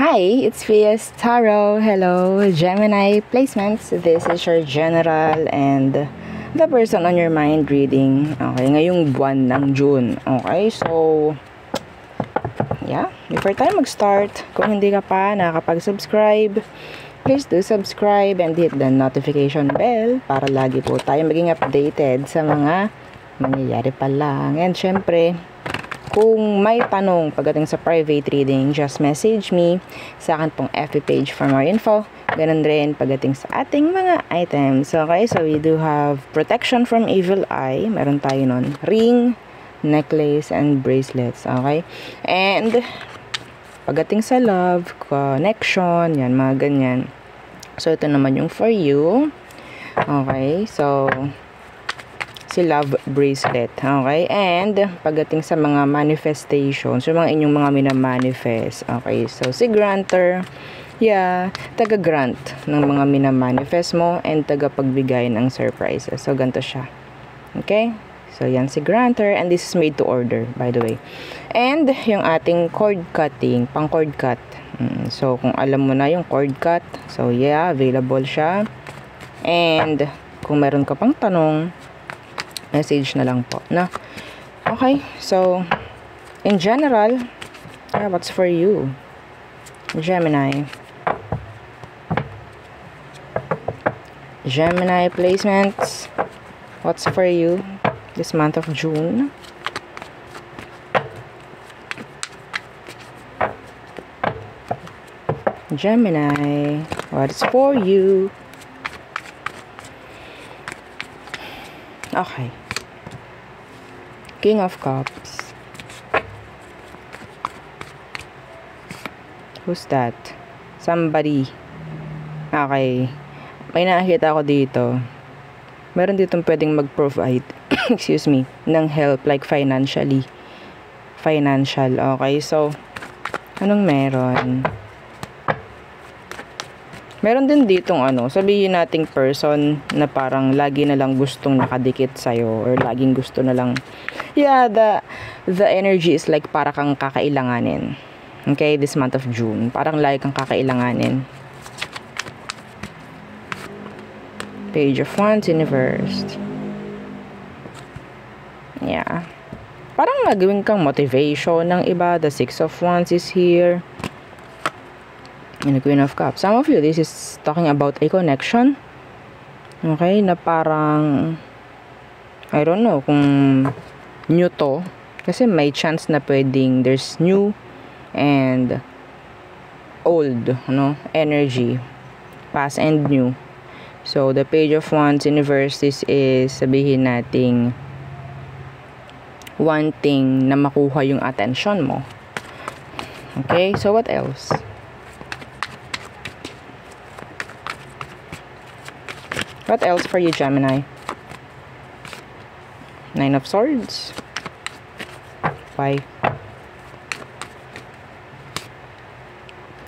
Hi, it's Fias Tarot. Hello, Gemini placements. This is your general and the person on your mind reading. Okay, ngayong buwan ng June. Okay, so yeah, before tayo mag-start, kung hindi ka pa nakakapag-subscribe, please do subscribe and hit the notification bell para lagi po tayo maging updated sa mga mangyayari pa lang. And syempre, kung may tanong pagdating sa private reading, just message me sa akin pong FB page for more info. Ganun rin pagdating sa ating mga items. Okay, so we do have protection from evil eye. Meron tayo nun ring, necklace, and bracelets. Okay, and pagdating sa love, connection, yan, mga ganyan. So ito naman yung for you. Okay, so si love bracelet. Okay, and pagdating sa mga manifestations, yung mga inyong mga minamanifest. Okay, so si granter, yeah, taga-grant ng mga minamanifest mo and taga-pagbigay ng surprises. So ganito siya. Okay, so yan si granter, and this is made to order, by the way. And yung ating cord cutting, pang cord cut. So kung alam mo na yung cord cut, so yeah, available siya. And kung meron ka pang tanong, message na lang po, no? Okay, so in general, what's for you, Gemini? Gemini placements, what's for you this month of June? Gemini, what's for you? Okay. King of Cups. Who's that? Somebody. Okay. May nakakita ako dito. Meron ditong pwedeng mag-provide, excuse me, ng help, like financially. Financial. Okay, so anong meron? Meron din ditong sabihin nating person na parang lagi na lang gustong nakadikit sa'yo or laging gusto na lang, yeah, the energy is like para kang kakailanganin. Okay, this month of June, parang lagi kang kakailanganin. Page of Wands, Universe. Yeah. Parang nagawin kang motivation ng iba. The Six of Wands is here. And the Queen of Cups. Some of you, this is talking about a connection. Okay, na parang, I don't know kung new to. Kasi may chance na pwedeng there's new and old, energy. Past and new. So, the Page of Wands, Universe, this is sabihin nating wanting na makuha yung attention mo. Okay, so what else? What else for you, Gemini? Nine of Swords. Why?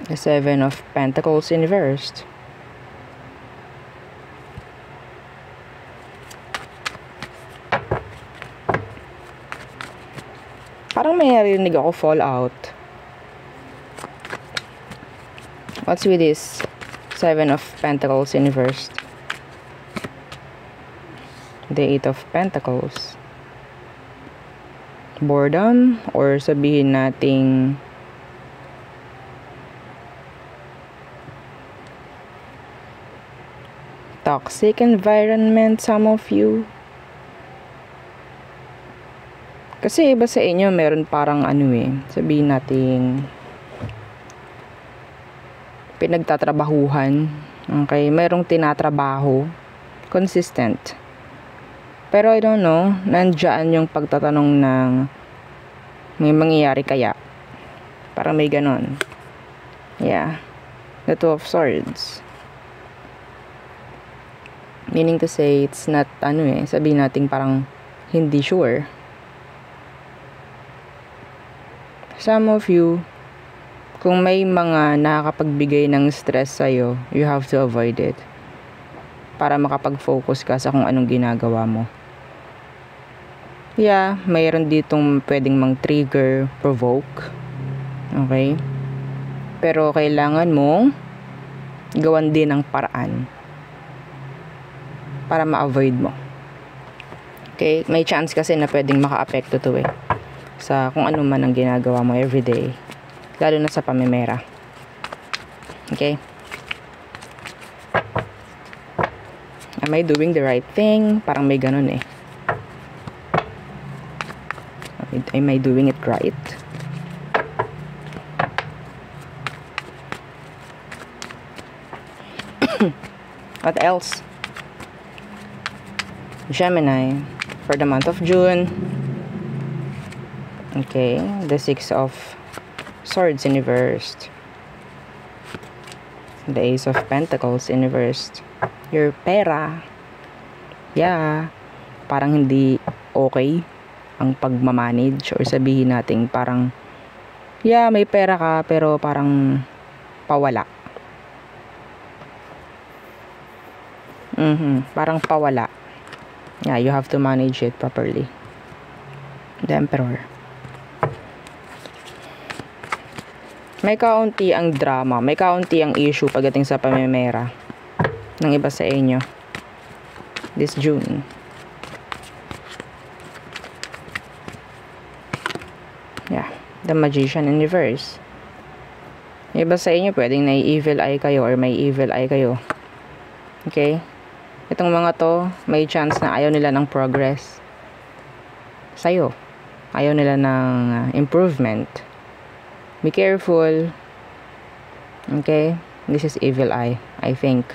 The Seven of Pentacles inversed. Parang may narinig ako fallout. What's with this Seven of Pentacles inversed? The Eight of Pentacles. Boredom, or sabihin nating toxic environment, some of you. Kasi iba sa inyo meron parang sabihin nating pinagtatrabahuhan. Okay, merong tinatrabaho, consistent. Pero I don't know, nandiyan yung pagtatanong ng may mangyayari kaya. Parang may ganon. Yeah. The Two of Swords. Meaning to say, it's not, sabihin natin parang hindi sure. Some of you, kung may mga nakakapagbigay ng stress sa'yo, you have to avoid it. Para makapag-focus ka sa kung anong ginagawa mo. Yeah, mayroon ditong pwedeng mang-trigger, provoke. Okay? Pero kailangan mong gawan din ng paraan para ma-avoid mo. Okay? May chance kasi na pwedeng maka-apekto to sa kung ano man ang ginagawa mo everyday. Lalo na sa pamimera. Okay? Am I doing the right thing? Parang may ganun eh. Am I doing it right? What else? Gemini, for the month of June. Okay, the Six of Swords in reversed. The Ace of Pentacles in reversed. Your pera. Yeah, parang hindi okay ang pagmamanage, or sabihin natin parang yeah, may pera ka pero parang pawala. Parang pawala. Yeah, you have to manage it properly. The Emperor. May kaunti ang drama, may kaunti ang issue pagdating sa pamimera ng iba sa inyo this June. Yeah, the Magician in reverse. Yung iba sa inyo pwedeng nai-evil eye kayo or may evil eye kayo. Okay? Itong mga to, may chance na ayaw nila ng progress sa'yo. Ayaw nila ng improvement. Be careful. Okay? This is evil eye, I think.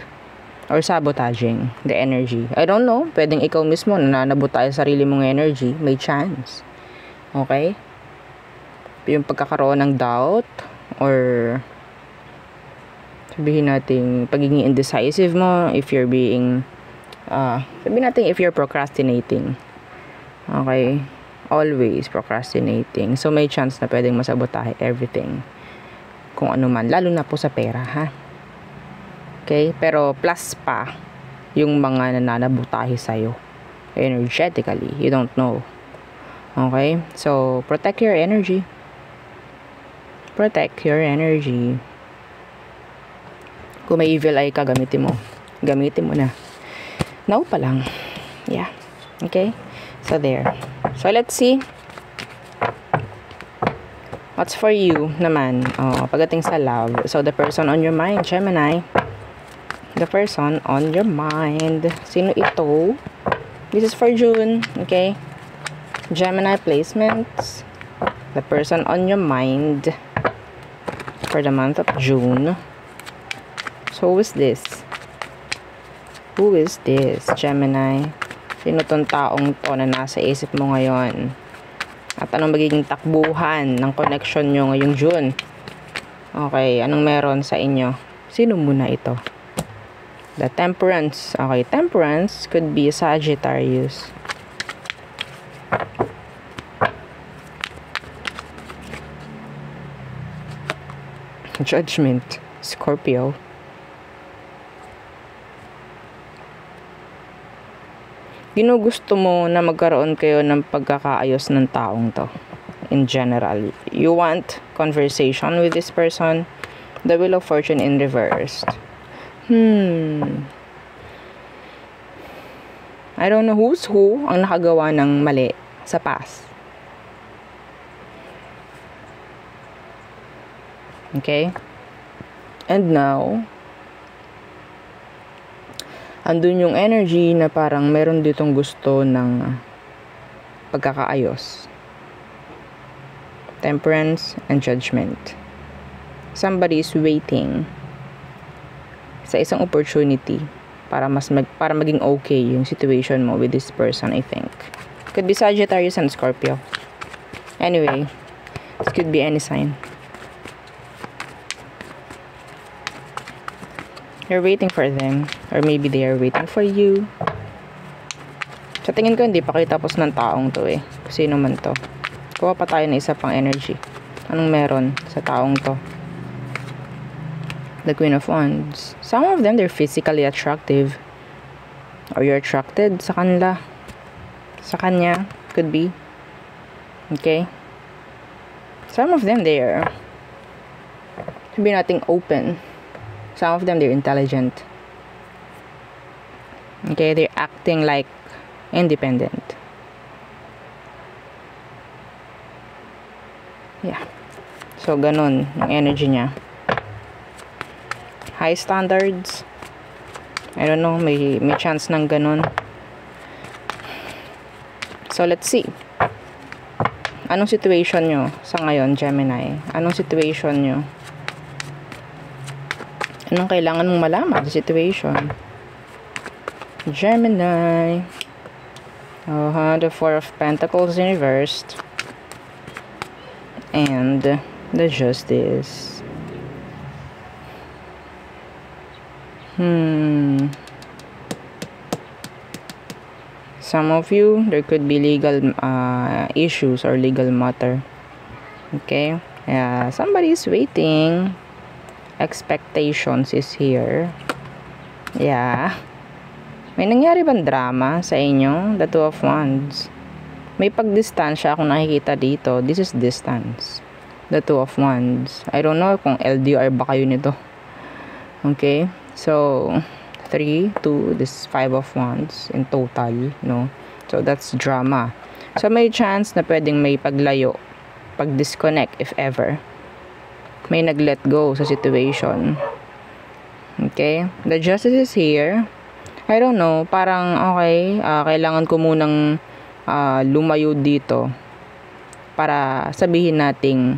Or sabotaging the energy. I don't know. Pwedeng ikaw mismo nananabot tayo sa sarili mong energy. May chance. Okay? Yung pagkakaroon ng doubt or sabihin natin pagiging indecisive mo, if you're being sabihin natin if you're procrastinating. Okay? Always procrastinating. So may chance na pwedeng masabotahe everything. Kung ano man. Lalo na po sa pera, ha? Okay? Pero plus pa yung mga nananabotahe sa'yo. Energetically. You don't know. Okay? So, protect your energy. Protect your energy. Kung may evil eye ka, gamitin mo. Gamitin mo na. Now pa lang. Yeah. Okay? So, there. So, let's see. What's for you naman? Pagdating sa love. So, the person on your mind, Gemini. The person on your mind. Sino ito? This is for June. Okay? Gemini placements. The person on your mind for the month of June. So, who is this? Who is this, Gemini? Sino tong taong to na nasa isip mo ngayon? At anong magiging takbuhan ng connection nyo ngayong June? Okay, anong meron sa inyo? Sino muna ito? The Temperance. Okay, Temperance could be Sagittarius. Judgment. Scorpio. Ginugusto mo na magkaroon kayo ng pagkakaayos ng taong to. In general. You want conversation with this person. The Wheel of Fortune in reversed. I don't know who's who ang nakagawa ng mali sa past. Okay? And now, andun yung energy na parang meron ditong gusto ng pagkakaayos. Temperance and Judgment. Somebody is waiting sa isang opportunity para para maging okay yung situation mo with this person, I think. Could be Sagittarius and Scorpio. Anyway, it could be any sign. You're waiting for them. Or maybe they are waiting for you. Sa tingin ko, hindi pa kayo tapos ng taong to eh. Sino man to. Kuha pa tayo ng isa pang energy. Anong meron sa taong to? The Queen of Wands. Some of them, they're physically attractive. Or you're attracted sa kanila. Sa kanya. Could be. Okay? Some of them, they're sabihin nating open. Some of them, they're intelligent. Okay, they're acting like independent. Yeah. So, ganun yung energy niya. High standards. I don't know, may chance ng ganun. So, let's see. Anong situation nyo sa ngayon, Gemini? Anong situation nyo? Anong kailangan mong malaman sa situation? Gemini. The Four of Pentacles reversed. And the Justice. Some of you, there could be legal issues or legal matter. Okay? Somebody is waiting. Expectations is here. Yeah. May nangyari bang drama sa inyo? The Two of Wands. May pagdistansya akong nakikita dito. This is distance. The Two of Wands. I don't know kung LDR ba kayo nito. Okay? So, 3, 2, this is 5 of Wands in total, no? So, that's drama. So, may chance na pwedeng may paglayo, pag-disconnect if ever. May nag-let go sa situation. Okay? The Justice is here. I don't know, parang okay, kailangan ko munang lumayo dito para sabihin nating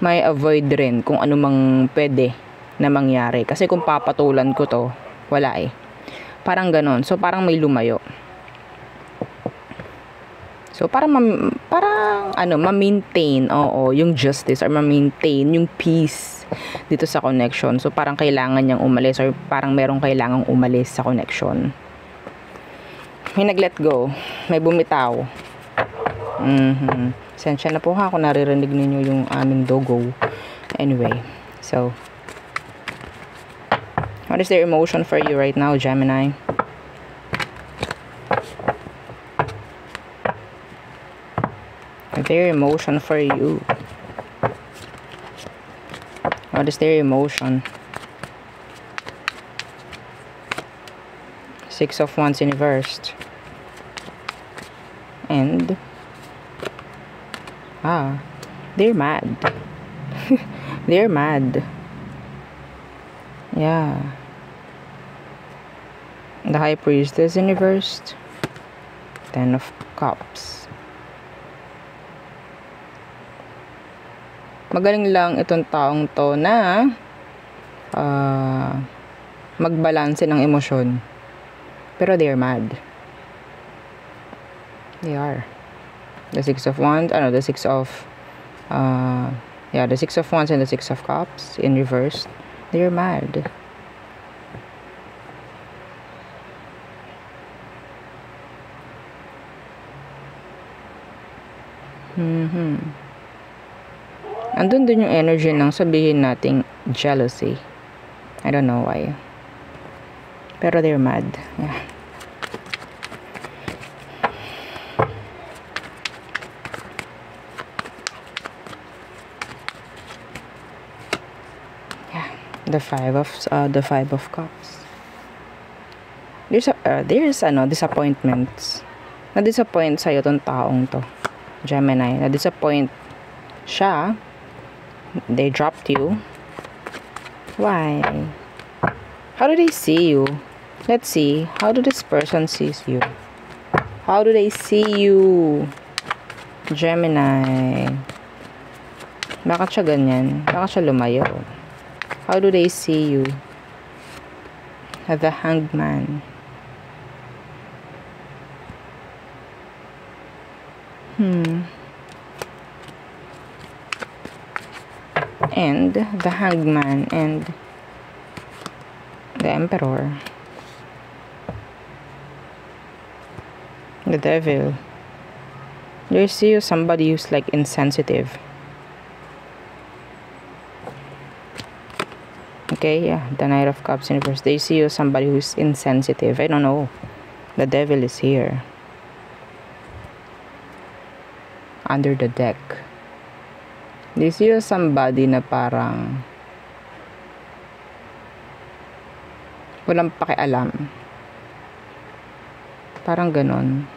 may avoid rin kung ano mang pwede na mangyari. Kasi kung papatulan ko to, wala eh. Parang ganon. So, parang may lumayo. So, parang ma-maintain, yung justice or ma-maintain yung peace dito sa connection. So, parang kailangan niyang umalis or parang merong kailangang umalis sa connection. May nag-let go. May bumitaw. Sensya na po ha kung naririnig ninyo yung aming dogo. Anyway, so, what is their emotion for you right now, Gemini? Their emotion for you. What is their emotion? 6 of Wands inversed. And they're mad. They're mad. Yeah. The High Priestess inversed. 10 of Cups. Magaling lang itong taong to na magbalanse ng emosyon. Pero they're mad. They are. The 6 of Wands, the 6 of the 6 of Wands and the 6 of Cups in reverse. They're mad. Andun din yung energy ng sabihin nating jealousy. I don't know why. Pero they're mad. Yeah. Yeah. The 5 of Cups. There's disappointments. Na-disappoint sa'yo tong taong to. Gemini. Na-disappoint siya. They dropped you. Why? How do they see you? Let's see. How do this person sees you? How do they see you? Gemini. Bakit siya ganyan? Bakit siya lumayo? How do they see you? The Hanged Man. And the Hanged Man and the Emperor. The Devil. They see you somebody who's like insensitive. Okay, yeah, the Knight of Cups in reverse. They see you somebody who's insensitive. I don't know. The Devil is here. Under the deck. They see you somebody na parang Walang pakialam. Parang ganon.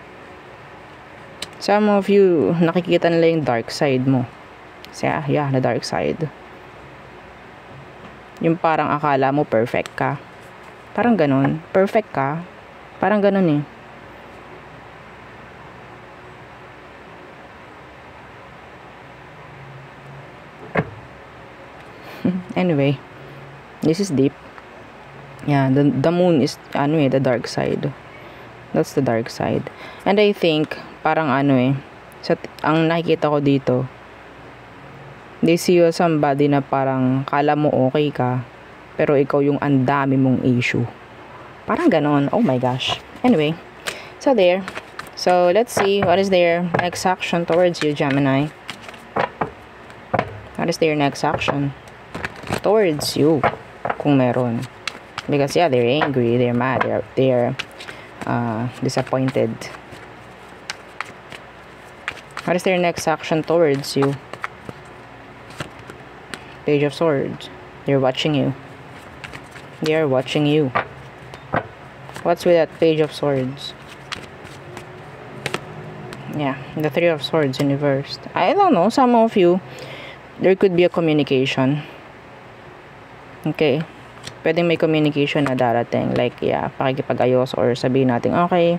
Some of you, nakikita nila yung dark side mo. So, yeah, the dark side. Yung parang akala mo perfect ka. Parang ganon. Perfect ka. Parang ganon eh. Anyway, this is deep. Yeah, the moon is the dark side. That's the dark side. And I think parang ang nakikita ko dito, they see you as somebody na parang kala mo okay ka, pero ikaw yung andami mong issue. Parang ganon. Oh my gosh. Anyway, so there. So let's see what is their next action towards you, Gemini. What is their next action towards you, kung meron? Because yeah, they're angry, they're mad, they're disappointed. What is their next action towards you? Page of Swords. They're watching you. They are watching you. What's with that Page of Swords? Yeah, the Three of Swords in reversed. I don't know, some of you, there could be a communication. Okay, pwedeng may communication na darating, like yeah, pakikipag-ayos or sabihin natin okay,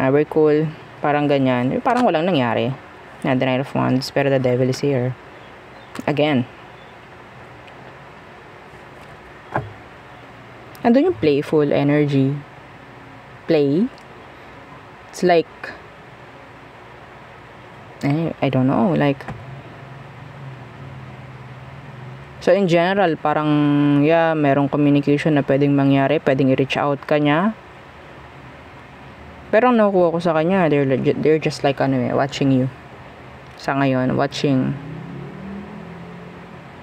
we're cool, parang ganyan, parang walang nangyari. The Knight of Wands, pero the Devil is here again. Andun yung playful energy. Play. It's like I don't know, like, so in general, parang yeah, merong communication na pwedeng mangyari, pwedeng i-reach out ka niya. Pero ang nakukuha ko sa kanya, they're just like watching you. Sa ngayon, watching.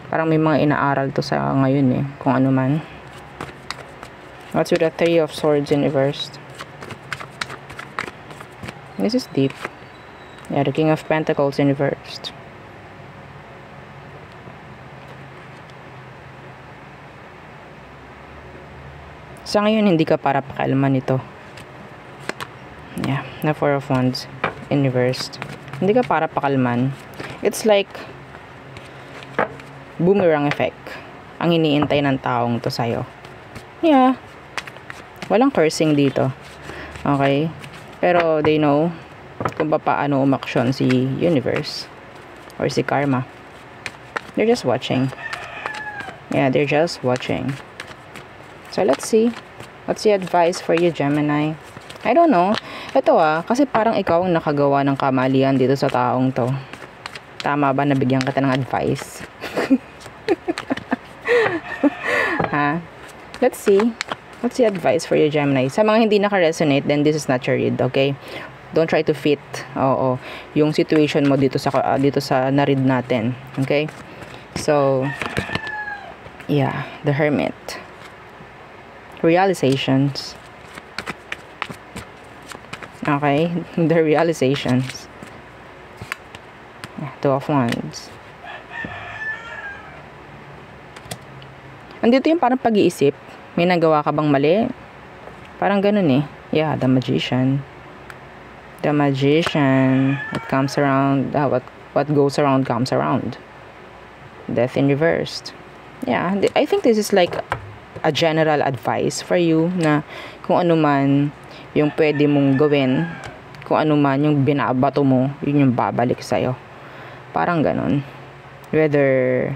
Parang may mga inaaral to sa ngayon kung ano man. What's with the Three of Swords in reversed? This is deep. Yeah, the King of Pentacles in reversed. Sa ngayon, hindi ka para pakialaman ito. Yeah, the Four of Wands in reversed. Hindi ka para pakalman. It's like boomerang effect. Ang iniintay ng taong to sa'yo. Yeah. Walang cursing dito. Okay? Pero they know kung paano umaksyon si universe or si karma. They're just watching. Yeah, they're just watching. So let's see. What's the advice for you, Gemini? I don't know. Ito kasi parang ikaw ang nakagawa ng kamalian dito sa taong to. Tama ba na bigyan kita ng advice? Ha? Let's see. What's the advice for you, Gemini? Sa mga hindi naka-resonate, then this is not your read, okay? Don't try to fit yung situation mo dito sa na-read natin, okay? So, yeah, the Hermit. Realizations. Okay, the realizations. Two of Wands. Andito yung parang pag-iisip. May nagawa ka bang mali? Parang ganun Yeah, the Magician. The Magician. What comes around, what goes around comes around. Death in reversed. Yeah, I think this is like a general advice for you na kung ano man yung pwede mong gawin, kung ano man yung binabato mo, yun yung babalik sa'yo. Parang ganun. Whether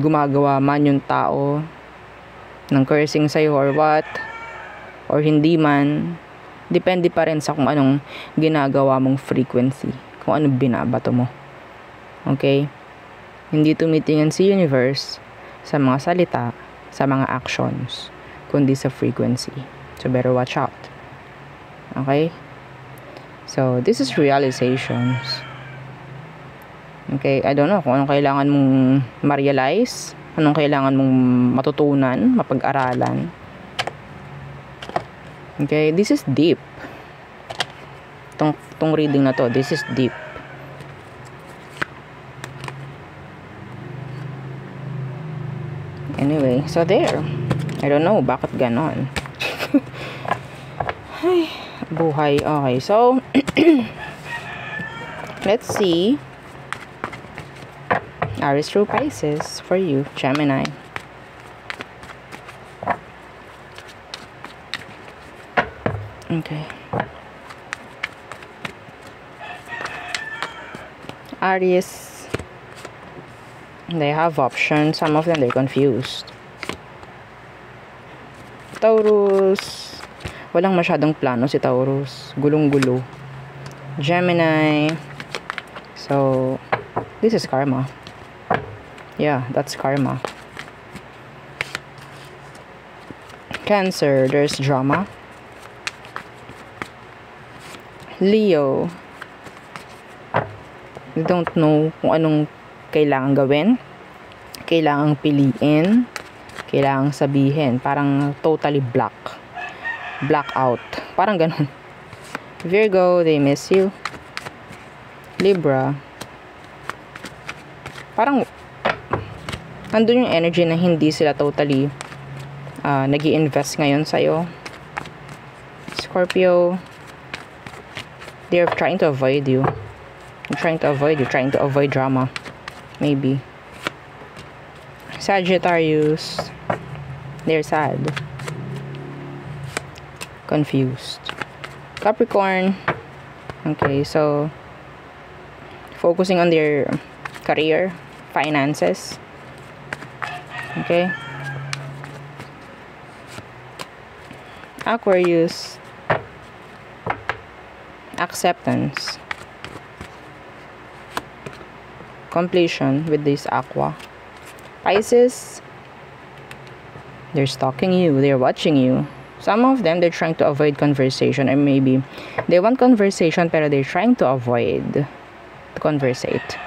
gumagawa man yung tao ng cursing sa'yo or what, or hindi man, depende pa rin sa kung anong ginagawa mong frequency, kung anong binabato mo. Okay? Hindi tumitingin si universe sa mga salita, sa mga actions, kundi sa frequency. So better watch out. Okay? So this is realizations. Okay, I don't know kung anong kailangan mong ma-realize, anong kailangan mong matutunan, mapag-aralan. Okay, this is deep. Tong reading na to, this is deep. Anyway, so there. I don't know bakit ganon. Ay, buhay. Okay, so let's see. Aries through Pisces for you, Gemini. Okay. Aries, they have options. Some of them they're confused. Taurus, walang masyadong plano si Taurus. Gulong-gulo. Gemini, so this is karma. Yeah, that's karma. Cancer, there's drama. Leo, you don't know kung anong kailangan gawin, kailangang piliin, kailangang sabihin. Parang totally black out, parang ganun. Virgo, they miss you. Libra, parang andun yung energy na hindi sila totally nag-i-invest ngayon sa'yo. Scorpio, they're trying to avoid you. You're trying to avoid drama. Maybe. Sagittarius, they're sad. Confused. Capricorn, okay, so focusing on their career, finances. Okay. Aquarius, acceptance, completion with this aqua. Pisces, they're stalking you, they're watching you. Some of them, they're trying to avoid conversation, or maybe they want conversation pero they're trying to avoid to conversate.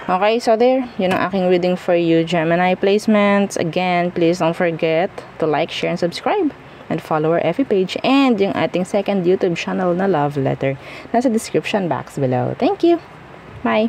Okay, so there, yun ang aking reading for you, Gemini placements. Again, please don't forget to like, share, and subscribe. And follow our FB page and yung ating second YouTube channel na Love Letter. Nasa description box below. Thank you. Bye.